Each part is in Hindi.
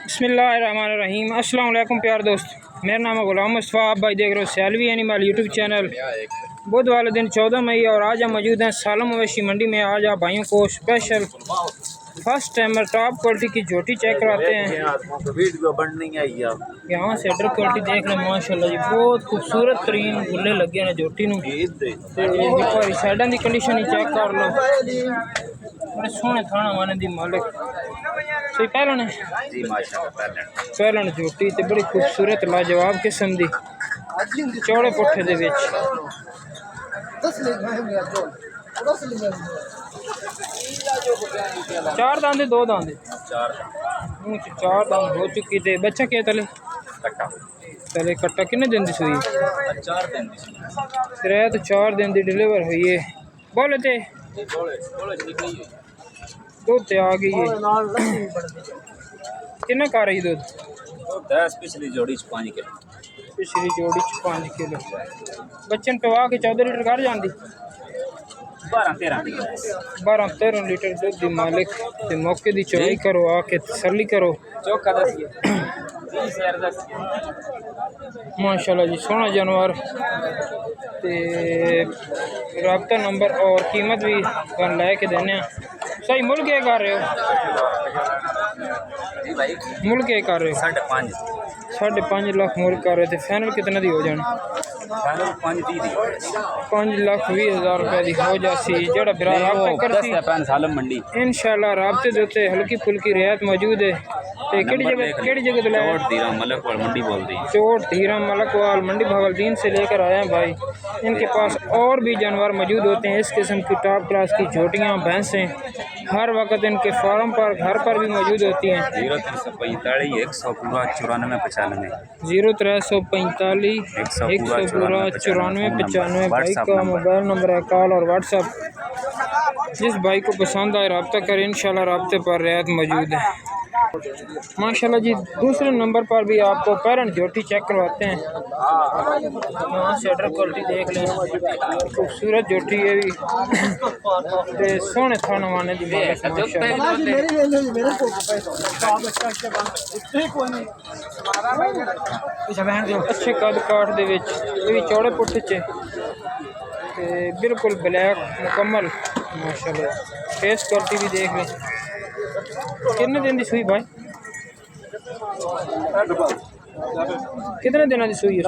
बिस्मिल्लाहिर्रहमानिर्रहीम। अस्सलाम वालेकुम प्यार दोस्त, मेरा नाम है गुलाम मुस्तफ़ा। आप भाई देख रहे हो सैलवी एनिमल यूट्यूब चैनल। बुध वाले दिन 14 मई और आज हम मौजूद हैं सालम मवेशी मंडी में। आज आप भाइयों को special first timer top quality की झोटी चेक कराते हैं। यहाँ से अडर क्वालिटी देख लें माशाल्लाह जी, बहुत खूबसूरत तरीन गुल्ले लगे हैं झोटी नूं। साइडों की कंडीशन ही चेक कर लो, बड़े सोहने थाना वाने दी मालिक। सही पहलन है जी माशाल्लाह, पहलन झोटी ते बड़ी खूबसूरत लाजवाब किस्म दी चौड़े पुट्ठे दे विच। चार दांदे दो दांदे मुँह च चार दांद हो चुकी थे। बच्चा क्या तले तले कट्टा किन्ने दिन दी सुई? 4 दिन दी। 4 दिन दी डिलीवर हुई है। बोले थे दूध आ गई है। कितना कर रही दूध? 10 पिछली जोड़ी 5 किलो। पिछली जोड़ी 5 किलो। बच्चन पवा के 14 लीटर घर जाती। 12-13 लीटर दूध दी मालिक ते मौके दी चोई करो, आके तसल्ली करो। चौका दसिए माशाल्लाह जी, सोहना जानवर ते राब्ता नंबर और कीमत भी लैके देने। सही मुल क्या कर रहे हो? मुल क्या कर रहे हो? 5.5 लाख मुल कर रहे थे। फाइनल कितना दी हो जानी? 5,20,000 रुपए दी हो जासी। जेड़ा फिर राब्ता करसी इंशाल्लाह राब्ते दे उत्ते हल्की फुल्की रियायत मौजूद है। केड़ी जगह तो लाया? चोट धीरा मलकवाल मंडी भावलदीन से लेकर आए हैं भाई। इनके पास और भी जानवर मौजूद होते हैं। इस किस्म की टॉप क्लास की झोटियाँ भैंसें हर वक्त इनके फार्म पर घर पर भी मौजूद होती हैं। 0345 194 भाई का मोबाइल नंबर है। कॉल और व्हाट्सएप जिस भाई को पसंद आए रब्ता करें, इंशाल्लाह रब्ते पर रियायत मौजूद है। माशाल्लाह जी, दूसरे नंबर पर भी आपको पैरेंट झोटी चेक करवाते हैं। यहाँ से अडर क्वालिटी देख लें, खूबसूरत झोटी है भी ते सोहने थाने वाने दी मालिक माशाल्लाह। अच्छे कद काठ दे विच ये भी चौड़े पुट्ठे च ते बिल्कुल ब्लैक मुकम्मल माशाल्लाह। फेस क्वालिटी भी देख लें। कितने दिन की सुई भाई? कितने दिन की सुई है?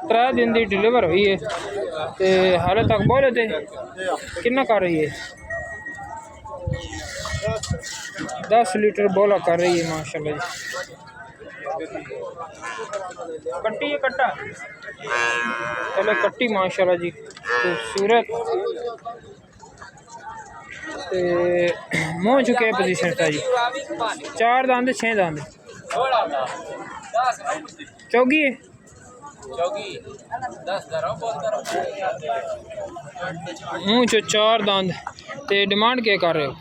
3 दिन की डिलीवर हुई है ते हाले तक बोले थे कितना कर रही है? 10 लीटर बोला कर रही है माशाल्लाह जी। कट्टी है कट्टा चले कट्टी माशाल्लाह जी, खूबसूरत मुँह चुके पोजीशन था जी। 4 दांद 6 दांद चौगी है। मुँह चो 4 दांद ते डिमांड क्या कर रहे हो?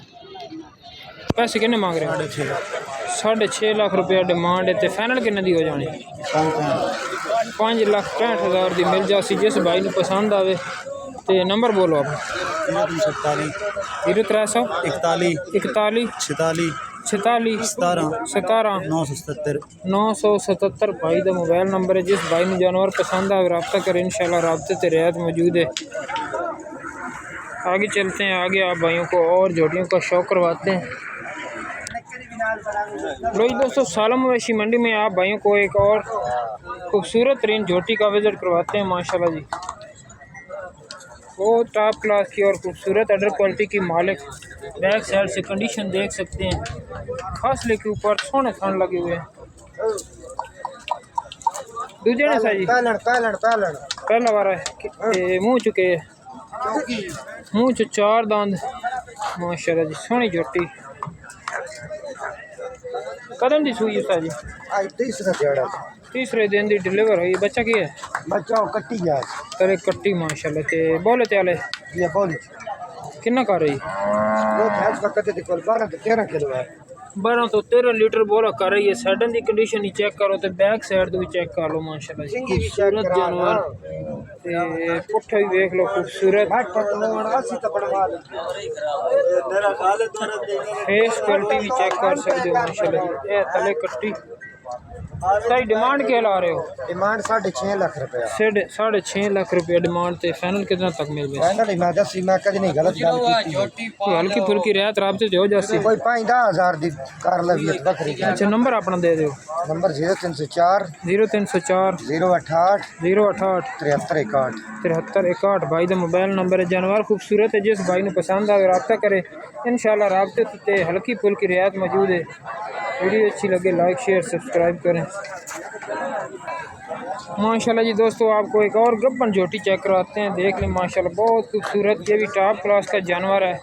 पैसे कितने मांग रहे हो? 6.5 लाख रुपया डिमांड है। फाइनल कितने दी हो जानी? 5,65,000 दी मिल जासी जिस भाई को पसंद आवे। ते नंबर बोलो आप। 0341 41 46 17 977 भाई का मोबाइल नंबर है। जिस भाई को जानवर पसंद आए रब्ता करें, इंशाल्लाह रब्ते ते रियायत मौजूद है। आगे चलते हैं, आगे आप भाइयों को और झोटियों का शौक करवाते हैं। रोज दोस्तों सालम मवेशी मंडी में आप भाइयों को एक और खूबसूरत तरीन झोटी का विजिट करवाते हैं माशाल्लाह जी। बहुत टॉप क्लास की और खूबसूरत अडर क्वालिटी की मालिक। बैक साइड से कंडीशन देख सकते हैं, खासले के ऊपर सोने थान लगे हुए हैं। दूजे ने सा जी पहला वारा है मुँह चुके है। मुँह च 4 दांद माशाल्लाह जी, सोहनी झोटी। कदम दी सुई है जी? तीसरे दिन दी डिलीवर हुई। बच्चा की है? कट्टी है तेरे कट्टी माशाल्लाह। ते बोले ते कितना कर रही? 12 13 किलो है। 12 तो 13 लीटर बोला कर रही है। साइडन की कंडीशन ही चेक करो तो बैक साइड भी चेक कर लो माशाल्लाह जी, खूबसूरत जानवर ते पुट्ठा भी देख लो खूबसूरत। फेस क्वालिटी भी चेक कर सकते हो माशाल्लाह जी। ये तले कट्टी सही डिमांड क्या ला रहे हो? डिमांड 6.5 लाख रुपया। 6.5 लाख रुपया डिमांड ते फाइनल कितना तक मिल गया? फाइनल मैं दसी मैं कभी नहीं गलत गल की। कोई हल्की फुल्की रियायत राबते हो जासी कोई 5-10,000 दी कर लवियत बकरी। अच्छा नंबर अपना दे दो। नंबर 0304 038 73 61 भाई दा मोबाइल नंबर है। जानवर खूबसूरत है, जिस भाई ने पसंद आए रब्ता करे इंशाल्लाह। राबते ते हल्की फुल्की रियायत मौजूद है। वीडियो अच्छी लगे लाइक शेयर सब्सक्राइब करें माशाल्लाह जी। दोस्तों आपको एक और गब्बन झोटी चेक कराते हैं, देख लें माशाल्लाह बहुत खूबसूरत। ये भी टॉप क्लास का जानवर है।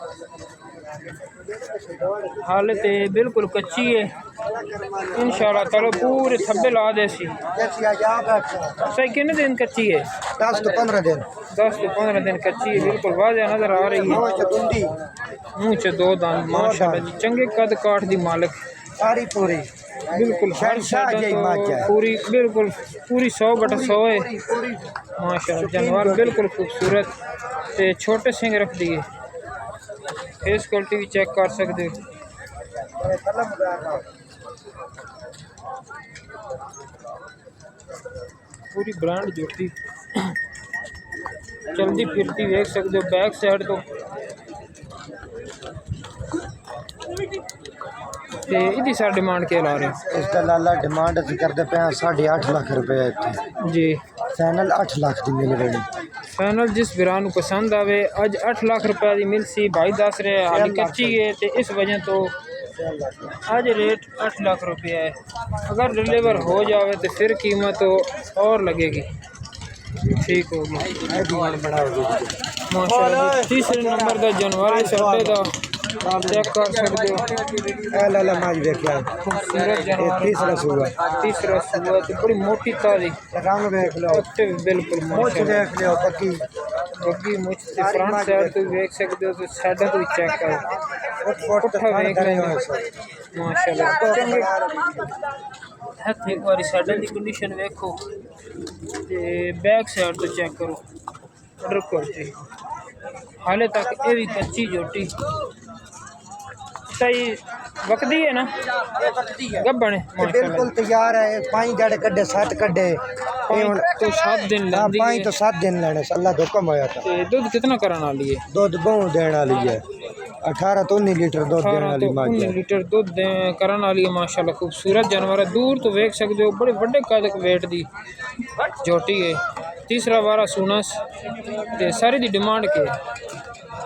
हालत बिल्कुल कच्ची है इंशाल्लाह ताला पूरे थब्बे ला दे सी। सही कितने दिन कच्ची है? 10 to 15 दिन। 10 से 15 दिन कच्ची है, बिल्कुल वाज़ेह नजर आ रही है। मुँह च 2 दांत माशाल्लाह जी, चंगे कद काठ दी मालिक सारी पूरी बिल्कुल हर साइड पूरी बिल्कुल पूरी 100/100 है माशाल्लाह। जानवर बिल्कुल खूबसूरत ते छोटे सिंग रख दिए। फेस क्वालिटी भी चेक कर सकते हो। पूरी ब्रांड जोटी चलती फिरती देख सकते हो। बैक साइड तो ते इदी सारी डिमांड क्या ला रहे हो? इसका लाला डिमांड अस करते पे 8.5 लाख रुपया इत्थे जी। फाइनल 8 लाख दी मिल रही। फाइनल जिस बिरा नूं पसंद आवे अज 8 लाख रुपए की मिल सी। भाई दस रहे हाली कच्ची है तो इस वजह तो अज रेट 8 लाख रुपया है। अगर डिलीवर हो जावे तो फिर कीमत तो और लगेगी। ठीक होगी माशाल्लाह। तीसरे नंबर का जानवर है सट्टे का, आप चेक कर सकते हो। लाला माज देखिया खूबसूरत जानवर। तीसरा सूआ तो बड़ी मोटी तारी रंग देख लो बिल्कुल मुझ देख लो पक्की बग्गी मुझ से फ्रंट साइड तो देख सकते हो, तो साइड तो चेक करो पुट्ठा देख लेंगे माशाल्लाह। चंगे हथ एक बार साइड की कंडीशन देखो ते बैक साइड तो चेक करो रखो जी। हाले तक ये भी कच्ची जोटी सही वकदी है ना गब्बन है बिल्कुल तैयार है। 5 जड़ कड्डे 7 कड्डे तो 7 दिन लंदी 5 तो 7 दिन लेने अल्लाह दा हुक्म होया था। ते दूध कितना करन वाली है? दूध बहु देने वाली है 18 तो 19 लीटर दूध देने वाली मां 19 लीटर दूध करन वाली है माशाल्लाह। खूबसूरत जानवर है, दूर तो देख सकते हो बड़े बड़े कद वेट दी जोटी है। तीसरा वारा सुनस ते सारी दी डिमांड के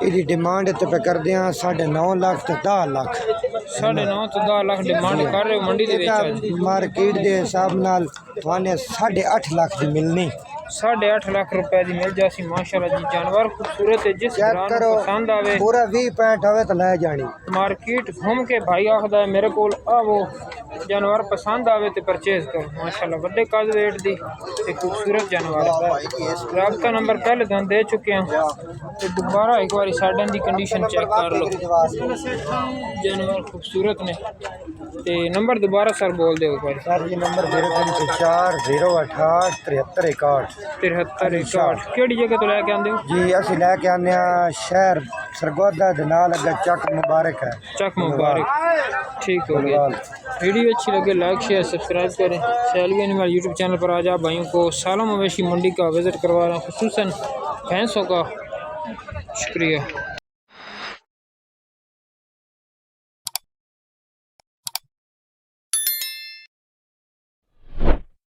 इहदी डिमांड ते पे कर दियां 9.5 लाख ते 10 लाख। 9.5 तो 10 लाख डिमांड कर रहे हो मंडी दे विच। मार्केट दे हिसाब नाल थाने 8.5 लाख दी मिलनी। 8.5 लाख रुपए की मिल जासी माशाल्लाह जी। जानवर खूबसूरत है, जिस चेक करो पसंद आवे पूरा 20-65 आवे तो ले जानी। मार्केट घूम के भाई आखदा है मेरे को आवो जानवर पसंद आवे तो परचेज करो माशाल्लाह। बड़े कद वेट दी ते खूबसूरत जानवर। राबता नंबर पहले तुहानू दे चुके हैं तो दोबारा एक बार साइडन की कंडीशन चेक कर लो। जानवर खूबसूरत ने ते नंबर दोबारा सर बोल दो एक बार। सर जी नंबर 0304 068 73 61 केड़ी जगह तो लैके आंदे हो जी? असं लैके आने शहर सरगोदा दे नाल अगे चक मुबारक है। चक मुबारक। ठीक हो गया। वीडियो अच्छी लगे लाइक शेयर सब्सक्राइब करें। सैलवी एनिमल यूट्यूब चैनल पर आज आप भाइयों को सालों मवेशी मंडी का विज़िट करवा रहा हूँ, खुसूसन भैंसों का। शुक्रिया।